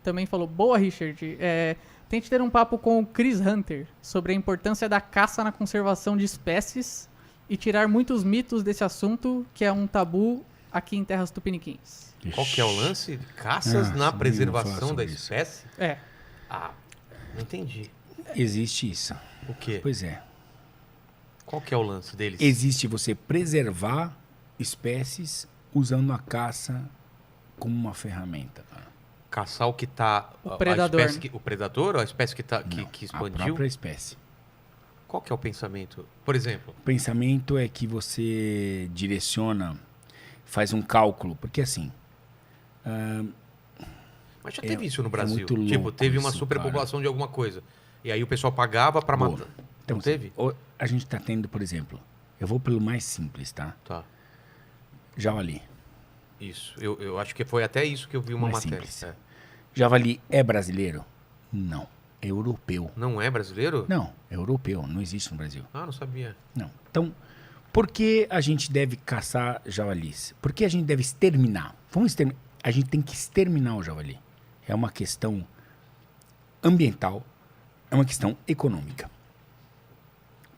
também falou, boa, Richard. Tente ter um papo com o Chris Hunter sobre a importância da caça na conservação de espécies e tirar muitos mitos desse assunto, que é um tabu aqui em terras tupiniquins. Qual que é o lance? Caças na preservação da espécie? Ah, não entendi. Existe isso. O quê? Pois é. Qual que é o lance deles? Existe você preservar espécies usando a caça como uma ferramenta, cara. Caçar o que tá... O predador. O predador ou a espécie que A expandiu? própria espécie. Qual que é o pensamento? Por exemplo... O pensamento é que você direciona, faz um cálculo, porque assim... Mas já teve isso no Brasil. muito louco Tipo, teve uma isso, superpopulação de alguma coisa. E aí o pessoal pagava pra Boa. matar. Então, Não teve? A gente tá tendo, por exemplo... Eu vou pelo mais simples, tá? Tá. Javali. Isso. Eu acho que foi até isso que eu vi uma Mais matéria. simples. É. Javali é brasileiro? Não. É europeu. Não é brasileiro? Não, é europeu. Não existe no Brasil. Ah, não sabia. Não. Então, por que a gente deve caçar javalis? Por que a gente deve exterminar? A gente tem que exterminar o javali. É uma questão ambiental, é uma questão econômica.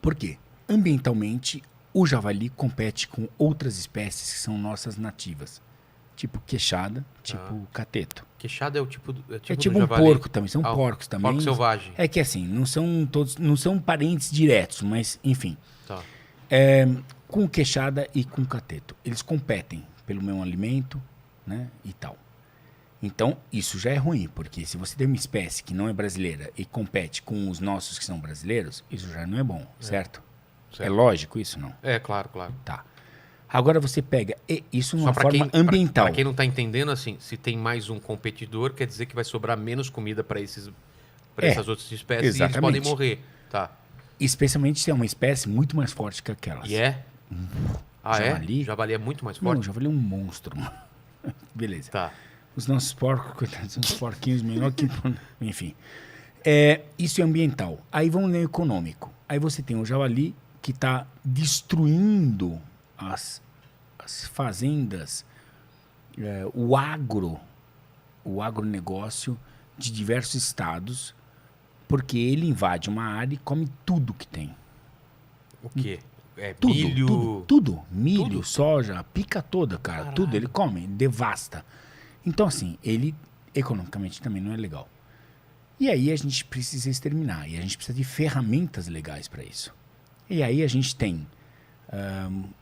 Por quê? Ambientalmente, o javali compete com outras espécies que são nossas nativas. Tipo queixada, tipo cateto. Queixada é o tipo do É tipo do um javali. porco também, são porcos também. Porco selvagem. É que assim, não são parentes diretos, mas enfim. Tá. Com queixada e com cateto. Eles competem pelo mesmo alimento, né, e tal. Então, isso já é ruim, porque se você tem uma espécie que não é brasileira e compete com os nossos que são brasileiros, isso já não é bom, certo? É lógico isso, não? É, claro. Tá. Agora você pega isso Só numa pra forma ambiental. Pra quem não tá entendendo, assim, se tem mais um competidor, quer dizer que vai sobrar menos comida pra essas outras espécies e eles podem morrer. Tá. Especialmente se é uma espécie muito mais forte que aquelas. E é? Ah, Javali? é? Javali é muito mais Não, forte? o javali é um monstro. Beleza. Tá. Os nossos porcos, coitados, são uns porquinhos menor que... Enfim. Isso é ambiental. Aí vamos no econômico. Aí você tem o javali que está destruindo as fazendas, o agronegócio de diversos estados, porque ele invade uma área e come tudo que tem. O quê? Tudo, Milho? tudo. Milho, Tudo? soja, pica toda, cara. Caralho. Tudo, ele come, ele devasta. Então, assim, ele economicamente também não é legal. E aí a gente precisa exterminar. E a gente precisa de ferramentas legais para isso. E aí a gente tem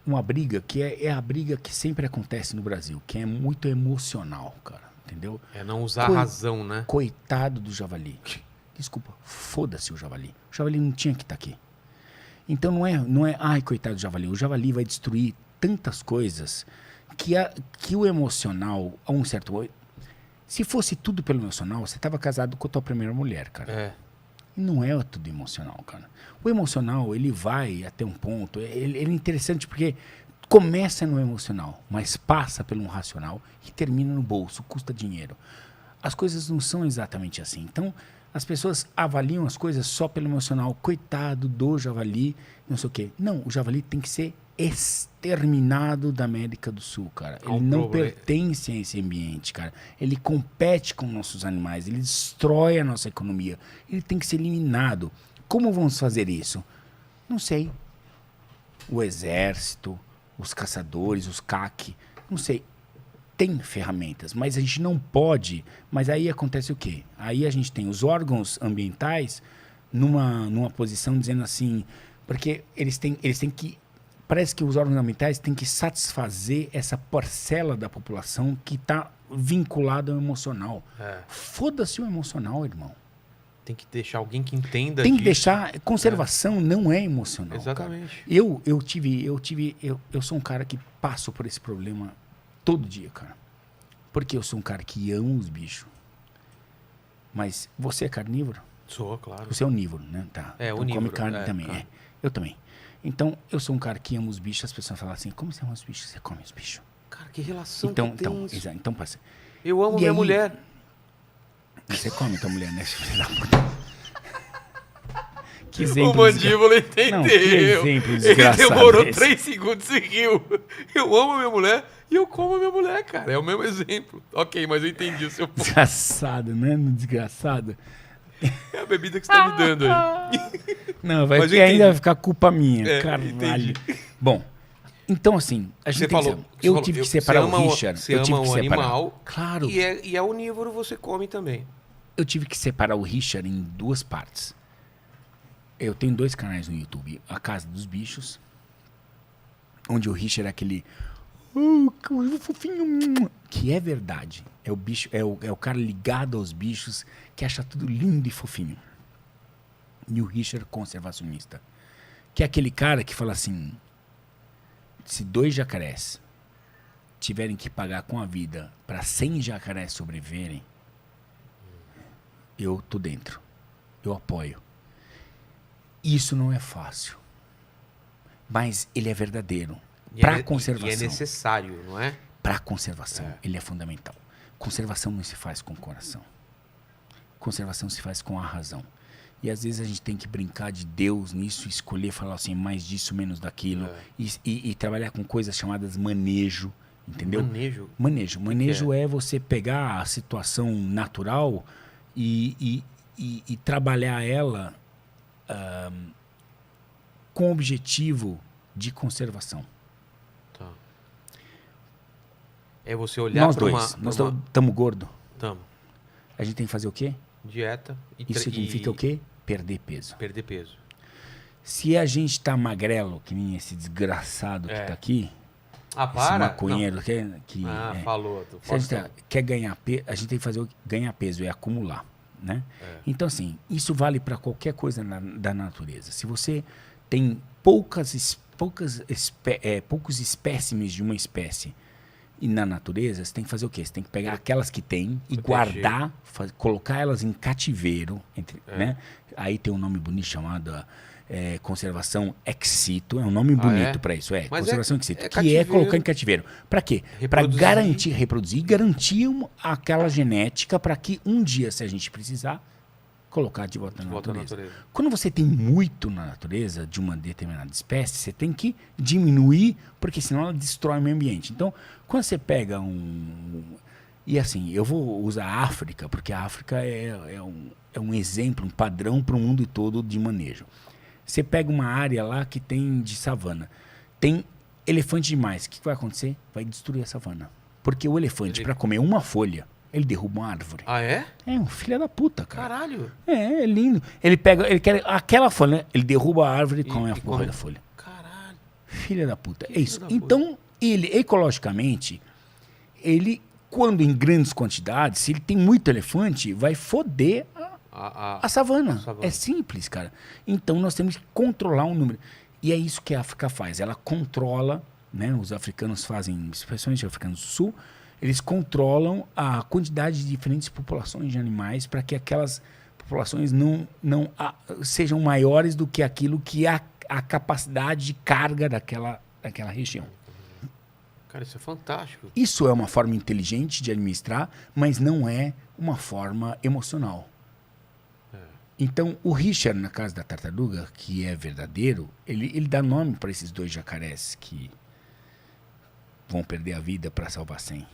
uma briga que é a briga que sempre acontece no Brasil, que é muito emocional, cara. Entendeu? É não usar a razão, né? Coitado do javali. Desculpa, foda-se o javali. O javali não tinha que estar aqui. Então não é, ai, coitado do javali. O javali vai destruir tantas coisas que o emocional, a um certo momento... Se fosse tudo pelo emocional, você estava casado com a tua primeira mulher, cara. É. Não é tudo emocional, cara. O emocional, ele vai até um ponto... Ele é interessante porque começa no emocional, mas passa pelo um racional e termina no bolso, custa dinheiro. As coisas não são exatamente assim. Então, as pessoas avaliam as coisas só pelo emocional. Coitado do javali, não sei o quê. Não, o javali tem que ser exterminado da América do Sul, cara. Ele não pertence a esse ambiente, cara. Ele compete com nossos animais, ele destrói a nossa economia. Ele tem que ser eliminado. Como vamos fazer isso? Não sei. O exército, os caçadores, os CAC, não sei. Tem ferramentas, mas a gente não pode. Mas aí acontece o quê? Aí a gente tem os órgãos ambientais numa posição dizendo assim, porque eles têm que... Parece que os órgãos ambientais têm que satisfazer essa parcela da população que está vinculada ao emocional. Foda-se o emocional, irmão. Tem que deixar alguém que entenda Tem que disso. deixar... Conservação não é emocional, Exatamente. Cara. Eu sou um cara que passo por esse problema todo dia, cara. Porque eu sou um cara que ama os bichos. Mas você é carnívoro? Sou, claro. Você é onívoro, né? Tá. É, então onívoro. come carne também. Claro. Eu também. Então, eu sou um cara que ama os bichos. As pessoas falam assim, como você ama os bichos? Você come os bichos. Cara, que relação Então, que tem isso? então passa. Eu amo E minha aí- mulher. Você come tua mulher, né? Filho da puta. Que exemplo. O Mandíbula entendeu. Não, que exemplo Ele desgraçado demorou esse. 3 segundos e riu. Eu amo a minha mulher e eu como a minha mulher, cara. É o mesmo exemplo. Ok, mas eu entendi o seu ponto. Desgraçado, né? Desgraçado. É a bebida que você tá me dando aí. Não, vai Mas eu que ainda entendi. vai ficar culpa minha. É, Caralho. entendi. Bom, então assim, a gente Você tem que falou, ser- eu tive que separar o Richard. Você Eu tive ama que o separar. animal. Claro. E é onívoro, você come também. Eu tive que separar o Richard em 2 partes. Eu tenho 2 canais no YouTube. A Casa dos Bichos, onde o Richard é aquele... que fofinho. Que é verdade. É o bicho, é o cara ligado aos bichos que acha tudo lindo e fofinho. E o Richard conservacionista. Que é aquele cara que fala assim... Se 2 jacarés tiverem que pagar com a vida para 100 jacarés sobreviverem, eu tô dentro. Eu apoio. Isso não é fácil. Mas ele é verdadeiro. Para conservação. E é necessário, não é? Para conservação, ele é fundamental. Conservação não se faz com o coração. Conservação se faz com a razão. E às vezes a gente tem que brincar de Deus nisso, escolher falar assim, mais disso, menos daquilo. E trabalhar com coisas chamadas manejo. Entendeu? Manejo? Manejo. Manejo é você pegar a situação natural e trabalhar ela com o objetivo de conservação. Tá. É você olhar Nós para dois, uma... nós estamos gordos. Tamo. A gente tem que fazer o quê? Dieta. Isso significa o quê? Perder peso. Perder peso. Se a gente tá magrelo, que nem esse desgraçado que tá aqui, Ah, esse para? maconheiro que Não. falou. se a gente quer ganhar peso, a gente tem que fazer ganhar peso e acumular, né? Então assim, isso vale para qualquer coisa da natureza. Se você tem poucos espécimes de uma espécie e na natureza, você tem que fazer o quê? Você tem que pegar aquelas que tem e guardar, colocar elas em cativeiro, né? Aí tem um nome bonito chamado conservação ex situ, é um nome bonito para isso, Mas conservação ex situ, que cativeiro. é colocar em cativeiro. Para quê? Para garantir, reproduzir, garantir aquela genética para que um dia, se a gente precisar, colocar de volta na natureza. Quando você tem muito na natureza de uma determinada espécie, você tem que diminuir, porque senão ela destrói o meio ambiente. Então, quando você pega E assim, eu vou usar a África, porque a África é um exemplo, um padrão para o mundo todo de manejo. Você pega uma área lá que tem de savana, tem elefante demais, o que vai acontecer? Vai destruir a savana. Porque o elefante, para comer uma folha, ele derruba uma árvore. Ah, é? É um filho da puta, cara. Caralho. É lindo. Ele quer aquela folha, ele derruba a árvore e come a porra da folha. Caralho. Filha da puta. É isso. Então, ele, ecologicamente, ele, quando em grandes quantidades, se ele tem muito elefante, vai foder a savana. É simples, cara. Então, nós temos que controlar um número. E é isso que a África faz. Ela controla, né? Os africanos fazem, especialmente os africanos do sul, eles controlam a quantidade de diferentes populações de animais para que aquelas populações não sejam maiores do que aquilo que é a capacidade de carga daquela região. Cara, isso é fantástico. Isso é uma forma inteligente de administrar, mas não é uma forma emocional. Então, o Richard, na Casa da Tartaruga, que é verdadeiro, ele dá nome para esses 2 jacarés que vão perder a vida para salvar 100.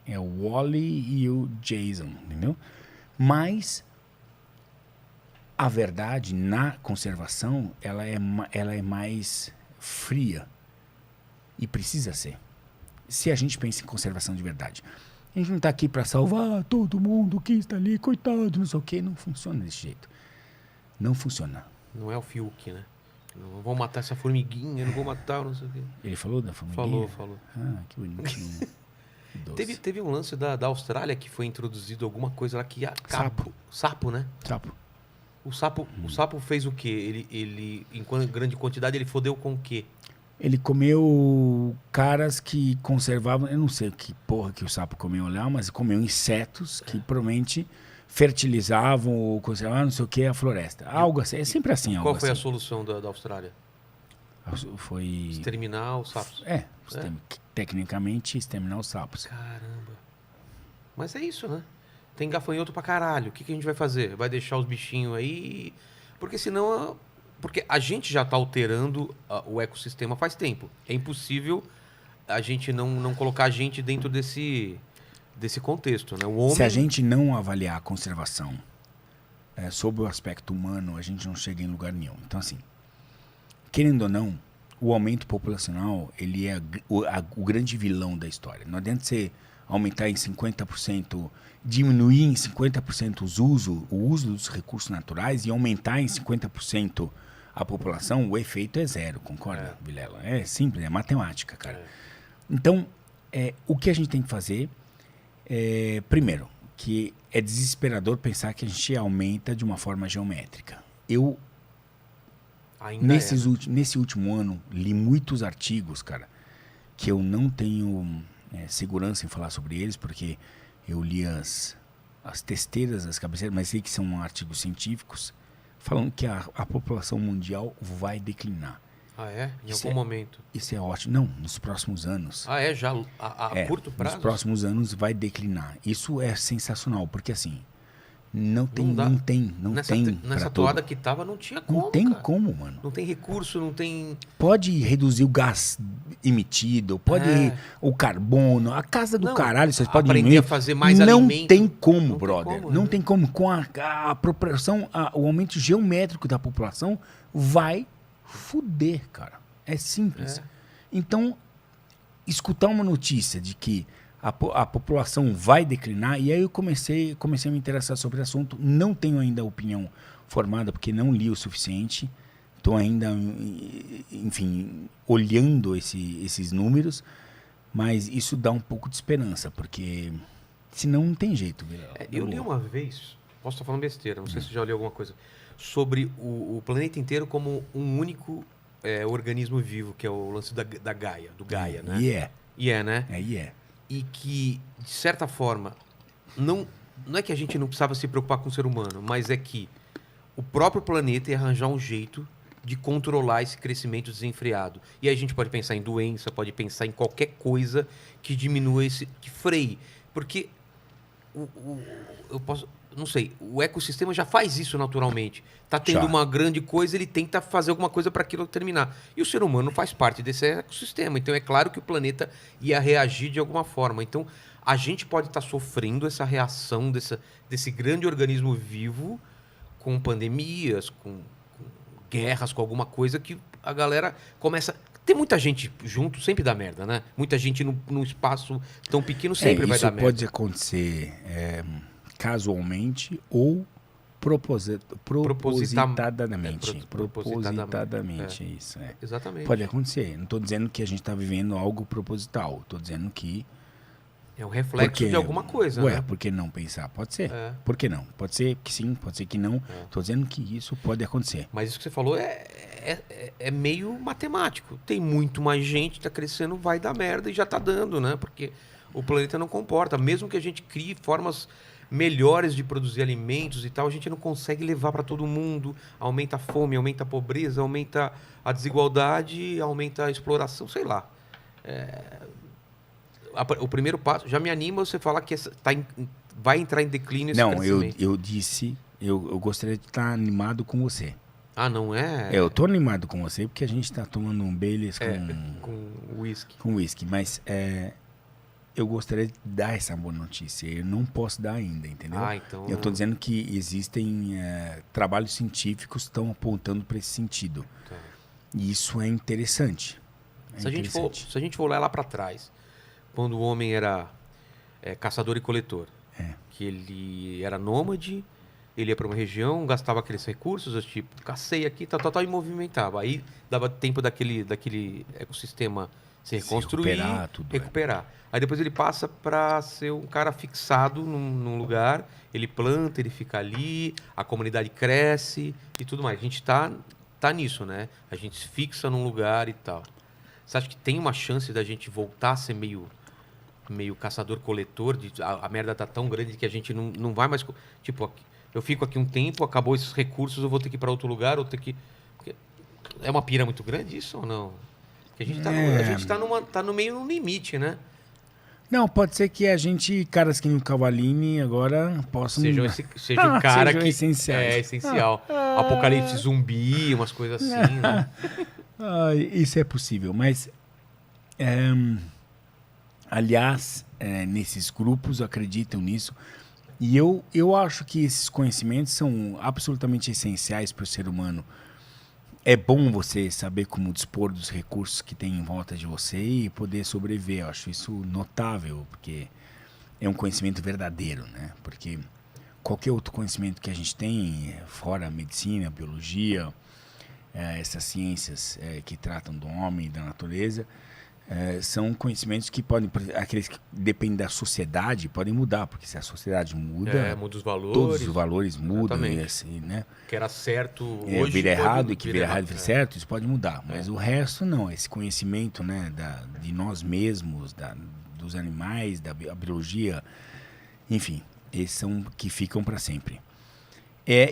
É o Wally e o Jason, entendeu? Mas a verdade na conservação, ela é mais fria e precisa ser. Se a gente pensa em conservação de verdade, a gente não está aqui para salvar todo mundo que está ali, coitado, não sei o quê, não funciona desse jeito. Não funciona. Não é o Fiuk, né? Não vou matar essa formiguinha, não vou matar, não sei o quê. Ele falou da formiguinha? Falou. Ah, que bonitinho. Teve um lance da Austrália que foi introduzido alguma coisa lá que... Sapo, né? Sapo. O sapo fez o quê? Ele em grande quantidade, ele fodeu com o quê? Ele comeu caras que conservavam... Eu não sei que porra que o sapo comeu lá, mas comeu insetos que provavelmente fertilizavam ou conservavam, não sei o que, a floresta. Algo assim. É sempre assim. Qual foi a solução da Austrália? Foi... Exterminar os sapos. Tecnicamente, exterminar os sapos. Caramba. Mas é isso, né? Tem gafanhoto pra caralho. O que a gente vai fazer? Vai deixar os bichinhos aí? Porque senão Porque a gente já está alterando o ecossistema faz tempo. É impossível a gente não colocar a gente dentro desse contexto, né? O homem... Se a gente não avaliar a conservação sob o aspecto humano, a gente não chega em lugar nenhum. Então, assim, querendo ou não, o aumento populacional, ele é o grande vilão da história. Não adianta você aumentar em 50%, diminuir em 50% o uso dos recursos naturais e aumentar em 50% a população, o efeito é zero, concorda, Vilela? É simples, é matemática, cara. Então, o que a gente tem que fazer primeiro, que é desesperador pensar que a gente aumenta de uma forma geométrica. Eu, nesse último ano, li muitos artigos, cara, que eu não tenho segurança em falar sobre eles, porque eu li as testeiras, as cabeceiras, mas sei que são artigos científicos, falando que a população mundial vai declinar. Ah, é? Em algum momento? Isso é ótimo. Não, nos próximos anos. Ah, é? Já a curto prazo? Nos próximos anos vai declinar. Isso é sensacional, porque assim, não tem nessa toada que tava, não tinha como, não tem cara. Como, mano. Não tem recurso, não tem... Pode reduzir o gás emitido, pode o carbono, a casa do caralho, vocês podem aprender a fazer mais não alimento. Tem como, não brother. Tem como, não tem como. Com a proporção, o aumento geométrico da população vai fuder, cara. É simples. Então, escutar uma notícia de que a população vai declinar, e aí eu comecei a me interessar sobre o assunto. Não tenho ainda opinião formada, porque não li o suficiente. Estou ainda, enfim, olhando esses números, mas isso dá um pouco de esperança, porque senão não tem jeito. Eu li uma vez, posso estar falando besteira, não sei se você já leu alguma coisa, sobre o planeta inteiro como um único organismo vivo, que é o lance da Gaia, do Gaia, né? Né? E que, de certa forma, não é que a gente não precisava se preocupar com o ser humano, mas é que o próprio planeta ia arranjar um jeito de controlar esse crescimento desenfreado. E aí a gente pode pensar em doença, pode pensar em qualquer coisa que diminua que freie. Porque não sei, o ecossistema já faz isso naturalmente. Está tendo uma grande coisa, ele tenta fazer alguma coisa para aquilo terminar. E o ser humano faz parte desse ecossistema. Então é claro que o planeta ia reagir de alguma forma. Então a gente pode estar sofrendo essa reação desse grande organismo vivo com pandemias, com guerras, com alguma coisa que a galera começa... Tem muita gente junto, sempre dá merda, né? Muita gente num espaço tão pequeno sempre vai dar merda. Isso pode acontecer casualmente ou propositadamente. Propositadamente, isso. Exatamente. Pode acontecer. Não estou dizendo que a gente está vivendo algo proposital. Estou dizendo que... É um reflexo de alguma coisa, né? Por que não pensar? Pode ser. Por que não? Pode ser que sim, pode ser que não. Estou dizendo que isso pode acontecer. Mas isso que você falou é meio matemático. Tem muito mais gente, está crescendo, vai dar merda e já está dando, né? Porque o planeta não comporta. Mesmo que a gente crie formas melhores de produzir alimentos e tal, a gente não consegue levar para todo mundo. Aumenta a fome, aumenta a pobreza, aumenta a desigualdade, aumenta a exploração, sei lá. O primeiro passo, já me anima você falar que vai entrar em declínio esse crescimento. Eu disse, eu gostaria de estar animado com você. Ah, não é? Eu tô animado com você porque a gente está tomando um Baileys com whisky. Com whisky, mas eu gostaria de dar essa boa notícia. Eu não posso dar ainda, entendeu? Então... Eu tô dizendo que existem trabalhos científicos que estão apontando para esse sentido. Tá. E isso é interessante. Se a gente for olhar lá para trás, quando o homem era caçador e coletor, que ele era nômade, ele ia para uma região, gastava aqueles recursos, tipo, cacei aqui, e movimentava. Aí dava tempo daquele ecossistema se reconstruir, recuperar. Aí depois ele passa para ser um cara fixado num lugar, ele planta, ele fica ali, a comunidade cresce e tudo mais. A gente tá nisso, né? A gente se fixa num lugar e tal. Você acha que tem uma chance da gente voltar a ser meio caçador-coletor? A merda tá tão grande que a gente não vai mais... Tipo, eu fico aqui um tempo, acabou esses recursos, eu vou ter que ir para outro lugar, É uma pira muito grande isso ou não? Porque a gente tá no meio no limite, né? Não, pode ser que a gente, caras que no Cavalini, agora possam... Seja um cara sejam que essenciais. é essencial. Apocalipse zumbi, umas coisas assim, né? Isso é possível, mas... aliás, nesses grupos acreditam nisso. E eu acho que esses conhecimentos são absolutamente essenciais para o ser humano. É bom você saber como dispor dos recursos que tem em volta de você e poder sobreviver. Eu acho isso notável, porque é um conhecimento verdadeiro, né? Porque qualquer outro conhecimento que a gente tem, fora a medicina, a biologia, essas ciências que tratam do homem e da natureza, são conhecimentos que podem, aqueles que dependem da sociedade, podem mudar, porque se a sociedade muda, muda os valores, todos os valores mudam, e exatamente. assim, né? Que era certo hoje Vira errado e que vira vira errado vira certo, isso pode mudar, mas o resto não, esse conhecimento, né, de nós mesmos, dos animais, da biologia, enfim, esses são que ficam para sempre.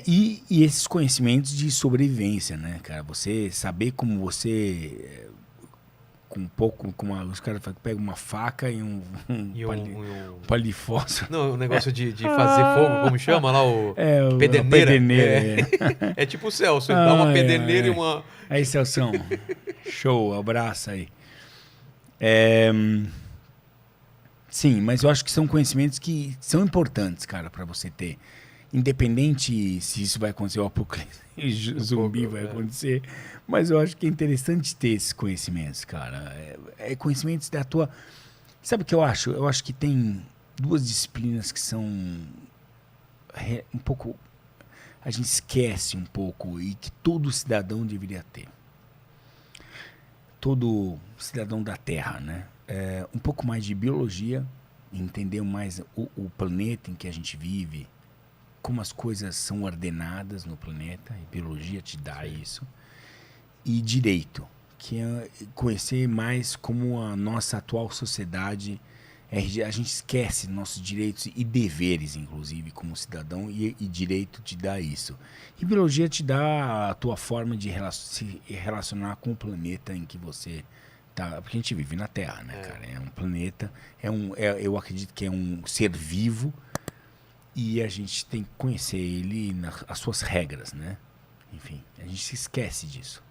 E esses conhecimentos de sobrevivência, né, cara? Você saber como você... os caras pegam uma faca e um palito de fósforo. Não, o negócio de fazer fogo, como chama lá? Pederneira. Pederneira. É tipo o Celso, ele dá uma pederneira e uma... Aí, Celção, show, abraço aí. Sim, mas eu acho que são conhecimentos que são importantes, cara, para você ter. Independente se isso vai acontecer, o apocalipse zumbi vai acontecer, mas eu acho que é interessante ter esses conhecimentos, cara. Conhecimentos da tua... Sabe o que eu acho? Eu acho que tem duas disciplinas que são um pouco... A gente esquece um pouco e que todo cidadão deveria ter. Todo cidadão da Terra, né? Um pouco mais de biologia, entender mais o planeta em que a gente vive, como as coisas são ordenadas no planeta, e biologia te dá isso. E direito, que é conhecer mais como a nossa atual sociedade, a gente esquece nossos direitos e deveres, inclusive, como cidadão, e direito te dá isso. E biologia te dá a tua forma de se relacionar com o planeta em que você tá, porque a gente vive na Terra, né, cara? É um planeta, eu acredito que é um ser vivo, e a gente tem que conhecer ele as suas regras, né? Enfim, a gente se esquece disso.